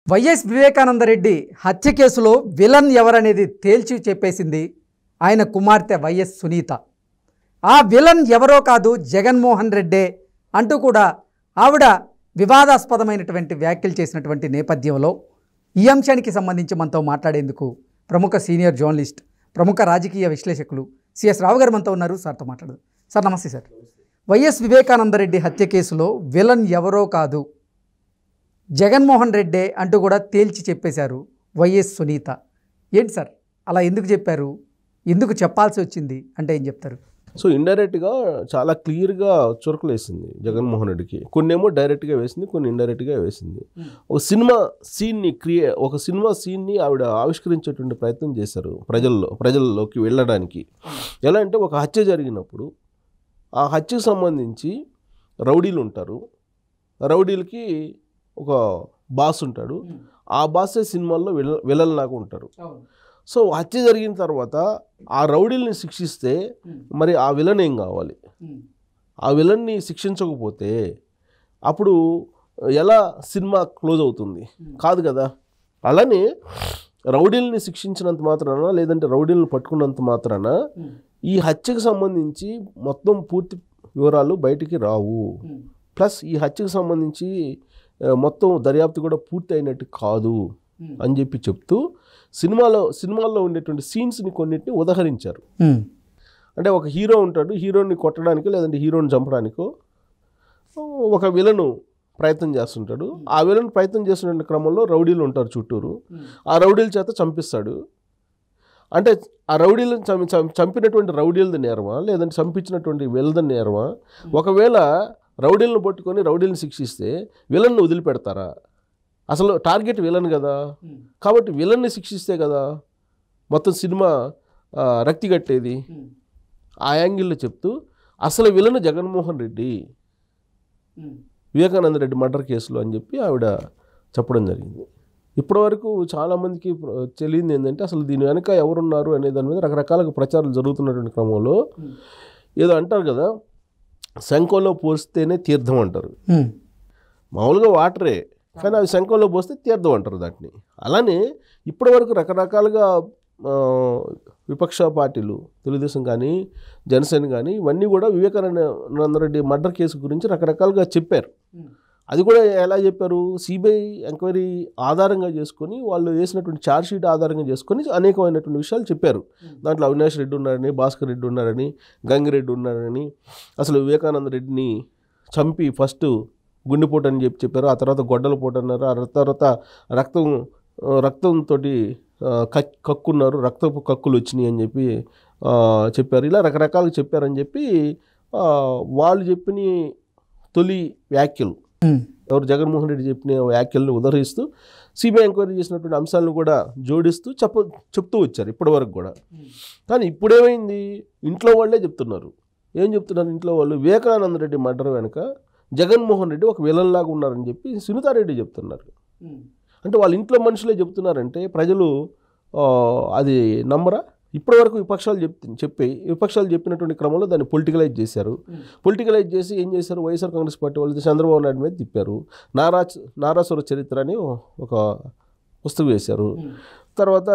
YS Vivekananda Reddy హత్య కేసులో villain ఎవరనేది తేల్చి చెప్పేసింది ఆయన కుమార్తె వైఎస్ సునీత. ఆ విలన్ ఎవరో కాదు జగన్మోహన్ రెడ్డే అంటూ కూడా ఆవిడ వివాదాస్పదమైనటువంటి వ్యాఖ్యలు చేసినటువంటి నేపథ్యంలో ఈ అంశానికి సంబంధించి మనతో మాట్లాడేందుకు ప్రముఖ సీనియర్ జర్నలిస్ట్, ప్రముఖ రాజకీయ విశ్లేషకులు సిఎస్ రావు గారు మనతో ఉన్నారు. సార్తో మాట్లాడదు. సార్ నమస్తే సార్. వైఎస్ వివేకానందరెడ్డి హత్య కేసులో విలన్ ఎవరో కాదు జగన్మోహన్ రెడ్డే అంటూ కూడా తేల్చి చెప్పేశారు వైఎస్ సునీత. ఏంటి సార్ అలా ఎందుకు చెప్పారు, ఎందుకు చెప్పాల్సి వచ్చింది అంటే ఏం చెప్తారు? సో ఇండైరెక్ట్గా చాలా క్లియర్గా చురకలు వేసింది జగన్మోహన్ రెడ్డికి. కొన్నేమో డైరెక్ట్గా వేసింది, కొన్ని ఇండైరెక్ట్గా వేసింది. ఒక సినిమా సీన్ని ఆవిడ ఆవిష్కరించేటువంటి ప్రయత్నం చేశారు ప్రజల్లోకి వెళ్ళడానికి. ఎలా అంటే ఒక హత్య జరిగినప్పుడు ఆ హత్యకు సంబంధించి రౌడీలు ఉంటారు, రౌడీలకి ఒక బాస్ ఉంటాడు, ఆ బాసే సినిమాల్లో విలన్ లాగా ఉంటారు. సో హత్య జరిగిన తర్వాత ఆ రౌడీల్ని శిక్షిస్తే మరి ఆ విలన్ ఏం కావాలి? ఆ విలన్ని శిక్షించకపోతే అప్పుడు ఎలా సినిమా క్లోజ్ అవుతుంది? కాదు కదా. అలానే రౌడీల్ని శిక్షించినంత మాత్రాన, లేదంటే రౌడీలను పట్టుకున్నంత మాత్రాన ఈ హత్యకు సంబంధించి మొత్తం పూర్తి వివరాలు బయటికి రావు. ప్లస్ ఈ హత్యకు సంబంధించి మొత్తం దర్యాప్తు కూడా పూర్తి అయినట్టు కాదు అని చెప్పి చెప్తూ సినిమాల్లో ఉండేటువంటి సీన్స్ని కొన్నిటిని ఉదహరించారు. అంటే ఒక హీరో ఉంటాడు, హీరోని కొట్టడానికి లేదంటే హీరోని చంపడానికో ఒక విలను ప్రయత్నం చేస్తుంటాడు. ఆ విలను ప్రయత్నం చేస్తున్న క్రమంలో రౌడీలు ఉంటారు చుట్టూరు, ఆ రౌడీల చేత చంపిస్తాడు. అంటే ఆ రౌడీలను చంపినటువంటి రౌడీలది నేరమా, లేదంటే చంపించినటువంటి విలది నేరమా? ఒకవేళ రౌడీలను పట్టుకొని రౌడీలను శిక్షిస్తే విలన్ను వదిలిపెడతారా? అసలు టార్గెట్ విలన్ కదా. కాబట్టి విలన్ని శిక్షిస్తే కదా మొత్తం సినిమా రక్తి కట్టేది. ఆ యాంగిల్లో చెప్తూ అసలు విలన్ జగన్మోహన్ రెడ్డి, వివేకానంద రెడ్డి మర్డర్ కేసులో అని చెప్పి ఆవిడ చెప్పడం జరిగింది. ఇప్పటివరకు చాలామందికి తెలియదు ఏంటంటే అసలు దీని వెనక ఎవరున్నారు అనే దాని మీద రకరకాలుగా ప్రచారాలు జరుగుతున్నటువంటి క్రమంలో ఏదో అంటారు కదా, శంఖంలో పోస్తేనే తీర్థం అంటారు. మామూలుగా వాటరే, కానీ అవి శంఖంలో పోస్తే తీర్థం అంటారు దాన్ని. అలానే ఇప్పటివరకు రకరకాలుగా విపక్ష పార్టీలు, తెలుగుదేశం కానీ జనసేన కానీ ఇవన్నీ కూడా వివేకానందరెడ్డి మర్డర్ కేసు గురించి రకరకాలుగా చెప్పారు. అది కూడా ఎలా చెప్పారు? సిబిఐ ఎంక్వైరీ ఆధారంగా చేసుకొని, వాళ్ళు వేసినటువంటి ఛార్జ్షీట్ ఆధారంగా చేసుకొని అనేకమైనటువంటి విషయాలు చెప్పారు. దాంట్లో అవినాష్ రెడ్డి ఉన్నారని, భాస్కర్ రెడ్డి ఉన్నారని, గంగిరెడ్డి ఉన్నారని, అసలు వివేకానంద రెడ్డిని చంపి ఫస్ట్ గుండెపోటు అని చెప్పారు, ఆ తర్వాత గొడ్డల పోటు అన్నారు, ఆ తర్వాత రక్తంతో కక్కున్నారు, రక్తపు కక్కులు వచ్చినాయి అని చెప్పి చెప్పారు. ఇలా రకరకాలుగా చెప్పారని చెప్పి వాళ్ళు చెప్పిన తొలి వ్యాఖ్యలు, ఎవరు జగన్మోహన్ రెడ్డి చెప్పిన వ్యాఖ్యలను ఉదహరిస్తూ సిబిఐ ఎంక్వైరీ చేసినటువంటి అంశాలను కూడా జోడిస్తూ చెప్తూ వచ్చారు ఇప్పటివరకు కూడా. కానీ ఇప్పుడేమైంది? ఇంట్లో వాళ్ళే చెప్తున్నారు. ఏం చెప్తున్నారు ఇంట్లో వాళ్ళు? వివేకానంద రెడ్డి మర్డర్ వెనుక జగన్మోహన్ రెడ్డి ఒక విలన్ లాగా ఉన్నారని చెప్పి సునీతారెడ్డి చెప్తున్నారు. అంటే వాళ్ళ ఇంట్లో మనుషులే చెప్తున్నారంటే ప్రజలు అది నమ్మరా? ఇప్పటివరకు విపక్షాలు చెప్పినటువంటి క్రమంలో దాన్ని పొలిటికలైజ్ చేశారు. పొలిటికలైజ్ చేసి ఏం చేశారు? వైఎస్ఆర్ కాంగ్రెస్ పార్టీ వాళ్ళు చంద్రబాబు నాయుడు మీద తిప్పారు. నారాసుర చరిత్ర అని ఒక పుస్తకం వేశారు. తర్వాత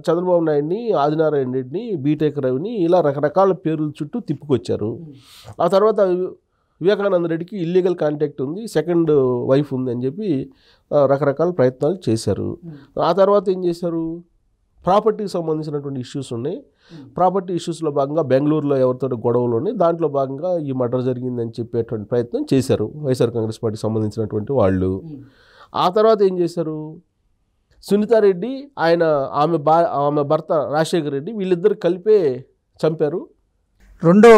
చంద్రబాబు నాయుడిని, ఆదినారాయణ రెడ్డిని, బీటెక్ రవిని ఇలా రకరకాల పేర్ల చుట్టూ తిప్పుకొచ్చారు. ఆ తర్వాత వివేకానంద రెడ్డికి ఇల్లీగల్ కాంటాక్ట్ ఉంది, సెకండ్ వైఫ్ ఉంది అని చెప్పి రకరకాల ప్రయత్నాలు చేశారు. ఆ తర్వాత ఏం చేశారు? ప్రాపర్టీకి సంబంధించినటువంటి ఇష్యూస్ ఉన్నాయి. ప్రాపర్టీ ఇష్యూస్లో భాగంగా బెంగళూరులో ఎవరితో గొడవలు ఉన్నాయి, దాంట్లో భాగంగా ఈ మర్డర్ జరిగిందని చెప్పేటువంటి ప్రయత్నం చేశారు వైఎస్ఆర్ కాంగ్రెస్ పార్టీకి సంబంధించినటువంటి వాళ్ళు. ఆ తర్వాత ఏం చేశారు? సునీతారెడ్డి, ఆమె భర్త రాజశేఖర్ రెడ్డి, వీళ్ళిద్దరు కలిపే చంపారు. రెండో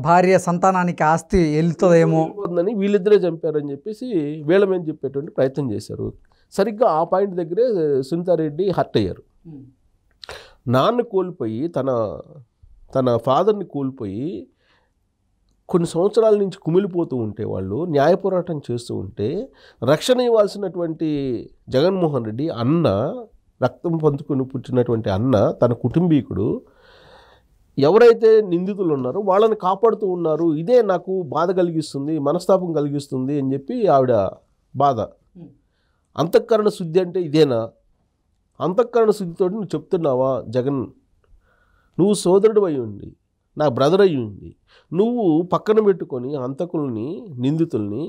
భార్య సంతానానికి ఆస్తి వెళ్తుందేమో అని వీళ్ళిద్దరే చంపారని చెప్పేసి వీళ్ళ మీద చెప్పేటువంటి ప్రయత్నం చేశారు. సరిగ్గా ఆ పాయింట్ దగ్గరే సునీతారెడ్డి హర్ట్ అయ్యారు. నాన్న కోల్పోయి, తన ఫాదర్ని కోల్పోయి కొన్ని సంవత్సరాల నుంచి కుమిలిపోతూ ఉంటే, వాళ్ళు న్యాయ పోరాటం చేస్తూ ఉంటే, రక్షణ ఇవ్వాల్సినటువంటి జగన్మోహన్ రెడ్డి అన్న, రక్తం పంచుకొని పుట్టినటువంటి అన్న, తన కుటుంబీకుడు ఎవరైతే నిందితులు ఉన్నారో వాళ్ళని కాపాడుతూ ఉన్నారు. ఇదే నాకు బాధ కలిగిస్తుంది, మనస్తాపం కలిగిస్తుంది అని చెప్పి ఆవిడ బాధ. అంతఃకరణ శుద్ధి అంటే ఇదేనా? అంతఃకరణ శుద్ధితో నువ్వు చెప్తున్నావా జగన్? నువ్వు సోదరుడు అయి ఉండి, నా బ్రదర్ అయి ఉండి, నువ్వు పక్కన పెట్టుకొని హంతకుల్ని, నిందితుల్ని,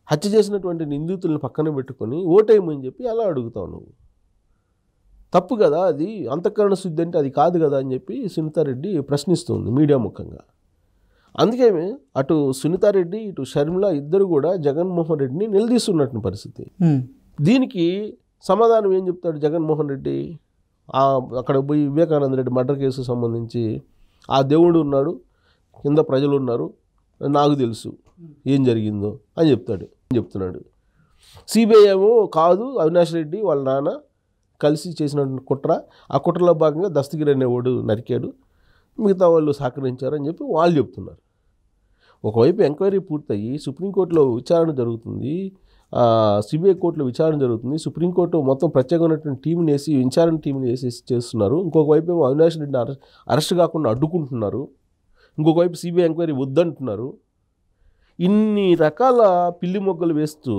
హత్య చేసినటువంటి నిందితుల్ని పక్కన పెట్టుకొని ఓటేయమని చెప్పి అలా అడుగుతావు నువ్వు. తప్పు కదా అది. అంతఃకరణ శుద్ధి అంటే అది కాదు కదా అని చెప్పి సునీతారెడ్డి ప్రశ్నిస్తుంది మీడియా ముఖంగా. అందుకే అటు సునీతారెడ్డి ఇటు షర్మిల ఇద్దరు కూడా జగన్మోహన్ రెడ్డిని నిలదీస్తున్నట్టు పరిస్థితి. దీనికి సమాధానం ఏం చెప్తాడు జగన్మోహన్ రెడ్డి? అక్కడ పోయి వివేకానంద రెడ్డి మర్డర్ కేసు సంబంధించి ఆ దేవుడు ఉన్నాడు, కింద ప్రజలు ఉన్నారు, నాకు తెలుసు ఏం జరిగిందో అని చెప్తున్నాడు. సిబిఐ ఏమో కాదు, అవినాష్ రెడ్డి వాళ్ళ నాన్న కలిసి చేసిన కుట్ర, ఆ కుట్రలో భాగంగా దస్తగిరి అనేవాడు నరికాడు, మిగతా వాళ్ళు సహకరించారు అని చెప్పి వాళ్ళు చెప్తున్నారు. ఒకవైపు ఎంక్వైరీ పూర్తయి సుప్రీంకోర్టులో విచారణ జరుగుతుంది, సిబిఐ కోర్టులో విచారణ జరుగుతుంది, సుప్రీంకోర్టు మొత్తం ప్రత్యేకమైనటువంటి టీంని వేసి విచారణ టీంని వేసి చేస్తున్నారు. ఇంకొక వైపు ఏమో అవినాష్ రెడ్డిని అరెస్ట్ కాకుండా అడ్డుకుంటున్నారు, ఇంకొక వైపు సిబిఐ ఎంక్వైరీ వద్దంటున్నారు. ఇన్ని రకాల పిల్లి మొగ్గలు వేస్తూ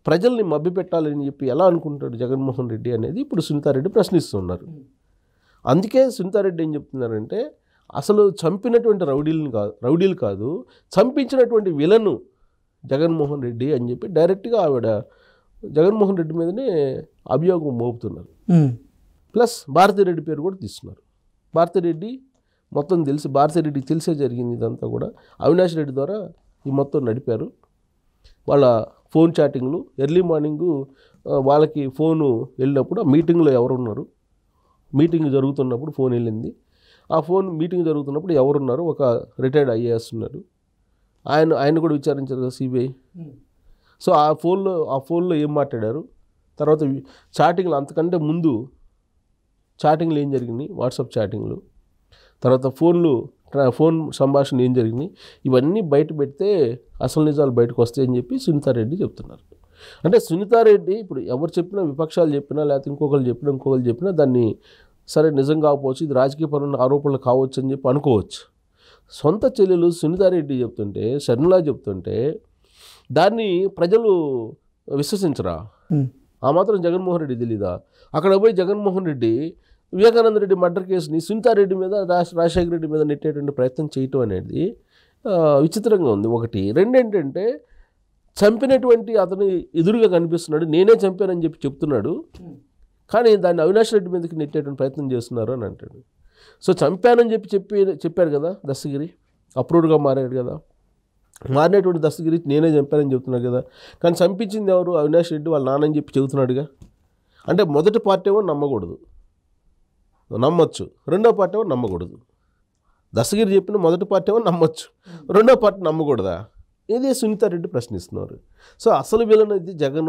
ప్రజల్ని మభ్యపెట్టాలని చెప్పి ఎలా అనుకుంటాడు జగన్మోహన్ రెడ్డి అనేది ఇప్పుడు సునీతారెడ్డి ప్రశ్నిస్తున్నారు. అందుకే సునీతారెడ్డి ఏం చెప్తున్నారంటే అసలు చంపినటువంటి రౌడీలు కాదు, చంపించినటువంటి విలను జగన్మోహన్ రెడ్డి అని చెప్పి డైరెక్ట్గా ఆవిడ జగన్మోహన్ రెడ్డి మీదనే అభియోగం మోపుతున్నారు. ప్లస్ భారతిరెడ్డి పేరు కూడా తీస్తున్నారు. భారతిరెడ్డి మొత్తం తెలిసి, భారతిరెడ్డికి తెలిసే జరిగింది ఇదంతా కూడా. అవినాష్ రెడ్డి ద్వారా ఈ మొత్తం నడిపారు. వాళ్ళ ఫోన్ చాటింగ్లు, ఎర్లీ మార్నింగు వాళ్ళకి ఫోను వెళ్ళినప్పుడు ఆ మీటింగ్లో ఎవరున్నారు, మీటింగ్ జరుగుతున్నప్పుడు ఫోన్ వెళ్ళింది. ఆ ఫోన్ మీటింగ్ జరుగుతున్నప్పుడు ఎవరున్నారు, ఒక రిటైర్డ్ ఐఏఎస్ ఉన్నారు, ఆయన కూడా విచారించారు కదా సిబిఐ. సో ఆ ఫోన్లో ఏం మాట్లాడారు, తర్వాత చాటింగ్లు, అంతకంటే ముందు చాటింగ్లు ఏం జరిగినాయి, వాట్సాప్ చాటింగ్లు, తర్వాత ఫోన్ సంభాషణ ఏం జరిగినాయి, ఇవన్నీ బయట పెడితే అసలు నిజాలు బయటకు వస్తాయని చెప్పి సునీతారెడ్డి చెప్తున్నారు. అంటే సునీతారెడ్డి ఇప్పుడు ఎవరు చెప్పినా, విపక్షాలు చెప్పినా, లేకపోతే ఇంకొకరు చెప్పినా దాన్ని సరే నిజం కాకపోవచ్చు, ఇది రాజకీయపరమైన ఆరోపణలు కావచ్చు అని చెప్పి అనుకోవచ్చు. సొంత చెల్లెలు సునీతారెడ్డి చెప్తుంటే, షర్మిల చెప్తుంటే దాన్ని ప్రజలు విశ్వసించరా? ఆ మాత్రం జగన్మోహన్ రెడ్డి తెలీదా? అక్కడ పోయి జగన్మోహన్ రెడ్డి వివేకానంద రెడ్డి మర్డర్ కేసుని సునీతారెడ్డి మీద, రాజశేఖర రెడ్డి మీద నెట్టేటువంటి ప్రయత్నం చేయటం అనేది విచిత్రంగా ఉంది. ఒకటి. రెండేంటంటే చంపినటువంటి అతను ఎదురుగా కనిపిస్తున్నాడు, నేనే చంపానని చెప్పి చెప్తున్నాడు, కానీ దాన్ని అవినాష్ రెడ్డి మీదకి నెట్టేటువంటి ప్రయత్నం చేస్తున్నారు అని అంటాడు. సో చంపానని చెప్పారు కదా దస్తగిరి, అప్రూవ్డ్గా మారాడు కదా, మారినటువంటి దస్తగిరి నేనే చంపానని చెప్తున్నాడు కదా, కానీ చంపించింది ఎవరు? అవినాష్ రెడ్డి వాళ్ళ నాన్నని చెప్పి చెబుతున్నాడుగా. అంటే మొదటి పార్ట్ ఏమో నమ్మకూడదు, నమ్మొచ్చు, రెండో పార్ట్ ఏమో నమ్మకూడదు. దస్తగిరి చెప్పిన మొదటి పార్ట్ ఏమో నమ్మొచ్చు, రెండో పార్ట్ నమ్మకూడదా? ఇదే సునీతారెడ్డి ప్రశ్నిస్తున్నారు. సో అసలు విలన్ ఇది జగన్